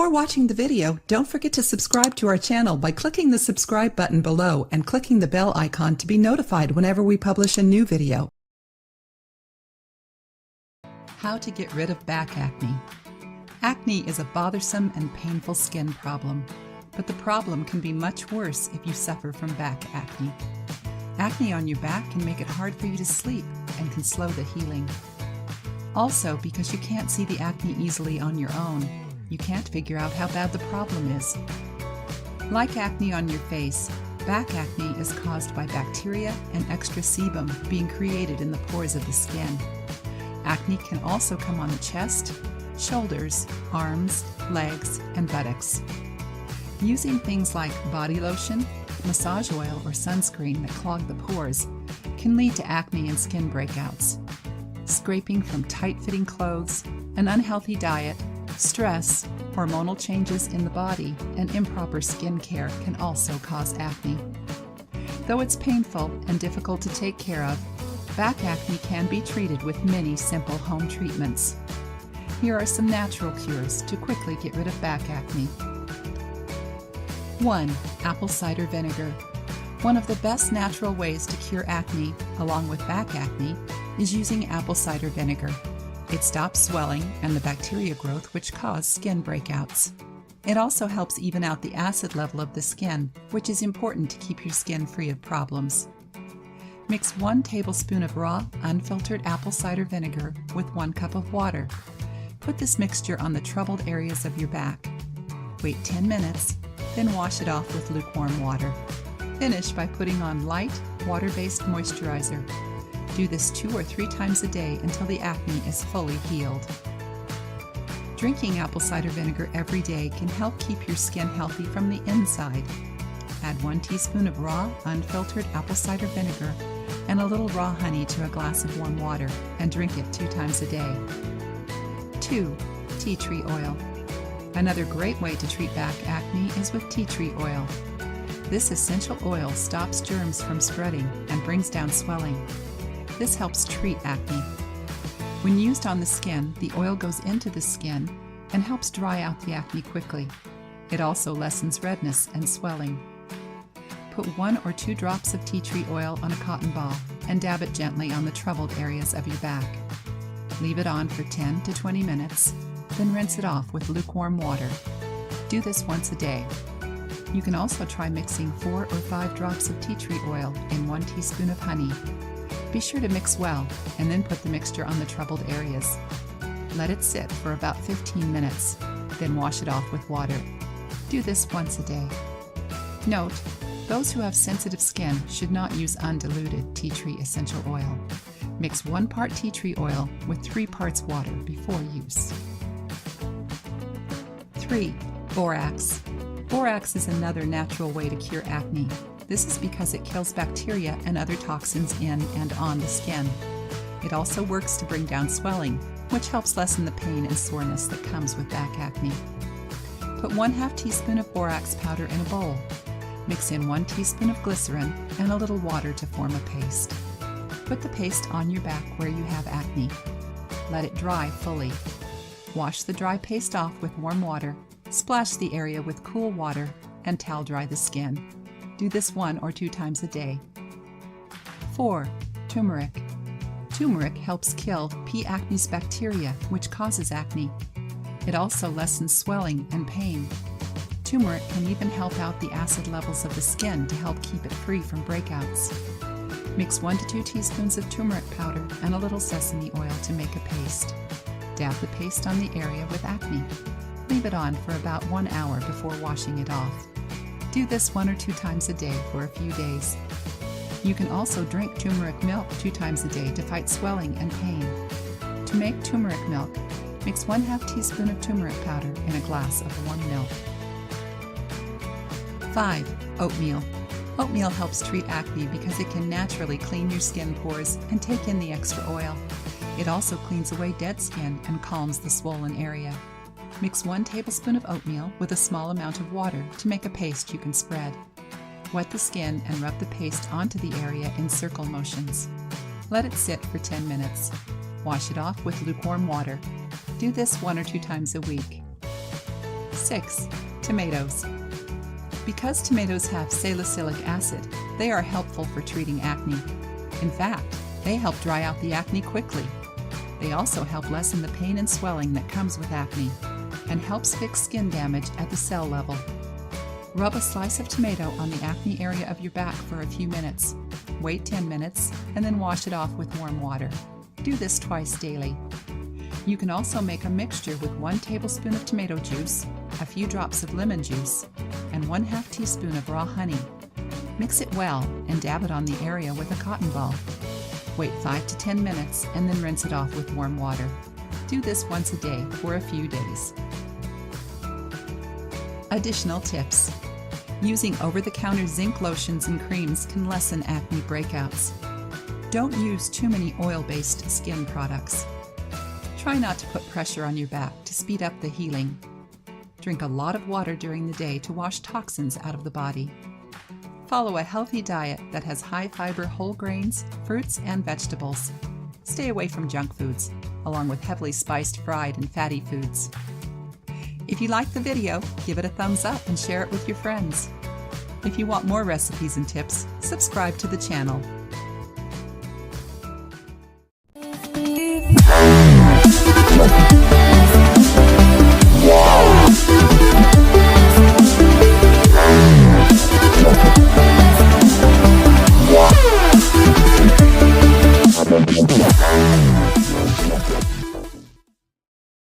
Before watching the video, don't forget to subscribe to our channel by clicking the subscribe button below and clicking the bell icon to be notified whenever we publish a new video. How to get rid of back acne. Acne is a bothersome and painful skin problem, but the problem can be much worse if you suffer from back acne. Acne on your back can make it hard for you to sleep and can slow the healing. Also, because you can't see the acne easily on your own, you can't figure out how bad the problem is. Like acne on your face, back acne is caused by bacteria and extra sebum being created in the pores of the skin. Acne can also come on the chest, shoulders, arms, legs, and buttocks. Using things like body lotion, massage oil, or sunscreen that clog the pores can lead to acne and skin breakouts. Scraping from tight-fitting clothes, an unhealthy diet, stress, hormonal changes in the body, and improper skin care can also cause acne. Though it's painful and difficult to take care of, back acne can be treated with many simple home treatments. Here are some natural cures to quickly get rid of back acne. 1. Apple cider vinegar. One of the best natural ways to cure acne, along with back acne, is using apple cider vinegar. It stops swelling and the bacteria growth which cause skin breakouts. It also helps even out the acid level of the skin, which is important to keep your skin free of problems. Mix 1 tablespoon of raw, unfiltered apple cider vinegar with 1 cup of water. Put this mixture on the troubled areas of your back. Wait 10 minutes, then wash it off with lukewarm water. Finish by putting on light, water-based moisturizer. Do this 2 or 3 times a day until the acne is fully healed. Drinking apple cider vinegar every day can help keep your skin healthy from the inside. Add 1 teaspoon of raw, unfiltered apple cider vinegar and a little raw honey to a glass of warm water and drink it 2 times a day. 2. Tea tree oil. Another great way to treat back acne is with tea tree oil. This essential oil stops germs from spreading and brings down swelling. This helps treat acne. When used on the skin, the oil goes into the skin and helps dry out the acne quickly. It also lessens redness and swelling. Put 1 or 2 drops of tea tree oil on a cotton ball and dab it gently on the troubled areas of your back. Leave it on for 10 to 20 minutes, then rinse it off with lukewarm water. Do this once a day. You can also try mixing 4 or 5 drops of tea tree oil in 1 teaspoon of honey. Be sure to mix well and then put the mixture on the troubled areas. Let it sit for about 15 minutes, then wash it off with water. Do this once a day. Note, those who have sensitive skin should not use undiluted tea tree essential oil. Mix 1 part tea tree oil with 3 parts water before use. 3. Borax. Borax is another natural way to cure acne. This is because it kills bacteria and other toxins in and on the skin. It also works to bring down swelling, which helps lessen the pain and soreness that comes with back acne. Put 1/2 teaspoon of borax powder in a bowl. Mix in 1 teaspoon of glycerin and a little water to form a paste. Put the paste on your back where you have acne. Let it dry fully. Wash the dry paste off with warm water, splash the area with cool water, and towel dry the skin. Do this 1 or 2 times a day. 4. Turmeric. Turmeric helps kill P. acnes bacteria, which causes acne. It also lessens swelling and pain. Turmeric can even help out the acid levels of the skin to help keep it free from breakouts. Mix 1 to 2 teaspoons of turmeric powder and a little sesame oil to make a paste. Dab the paste on the area with acne. Leave it on for about 1 hour before washing it off. Do this 1 or 2 times a day for a few days. You can also drink turmeric milk 2 times a day to fight swelling and pain. To make turmeric milk, mix 1/2 teaspoon of turmeric powder in a glass of warm milk. 5. Oatmeal. Oatmeal helps treat acne because it can naturally clean your skin pores and take in the extra oil. It also cleans away dead skin and calms the swollen area. Mix 1 tablespoon of oatmeal with a small amount of water to make a paste you can spread. Wet the skin and rub the paste onto the area in circle motions. Let it sit for 10 minutes. Wash it off with lukewarm water. Do this 1 or 2 times a week. 6. Tomatoes. Because tomatoes have salicylic acid, they are helpful for treating acne. In fact, they help dry out the acne quickly. They also help lessen the pain and swelling that comes with acne, and helps fix skin damage at the cell level. Rub a slice of tomato on the acne area of your back for a few minutes. Wait 10 minutes, and then wash it off with warm water. Do this twice daily. You can also make a mixture with 1 tablespoon of tomato juice, a few drops of lemon juice, and 1/2 teaspoon of raw honey. Mix it well and dab it on the area with a cotton ball. Wait 5 to 10 minutes and then rinse it off with warm water. Do this once a day for a few days. Additional tips. Using over-the-counter zinc lotions and creams can lessen acne breakouts. Don't use too many oil-based skin products. Try not to put pressure on your back to speed up the healing. Drink a lot of water during the day to wash toxins out of the body. Follow a healthy diet that has high-fiber whole grains, fruits, and vegetables. Stay away from junk foods, along with heavily spiced fried and fatty foods. If you liked the video, give it a thumbs up and share it with your friends. If you want more recipes and tips, subscribe to the channel.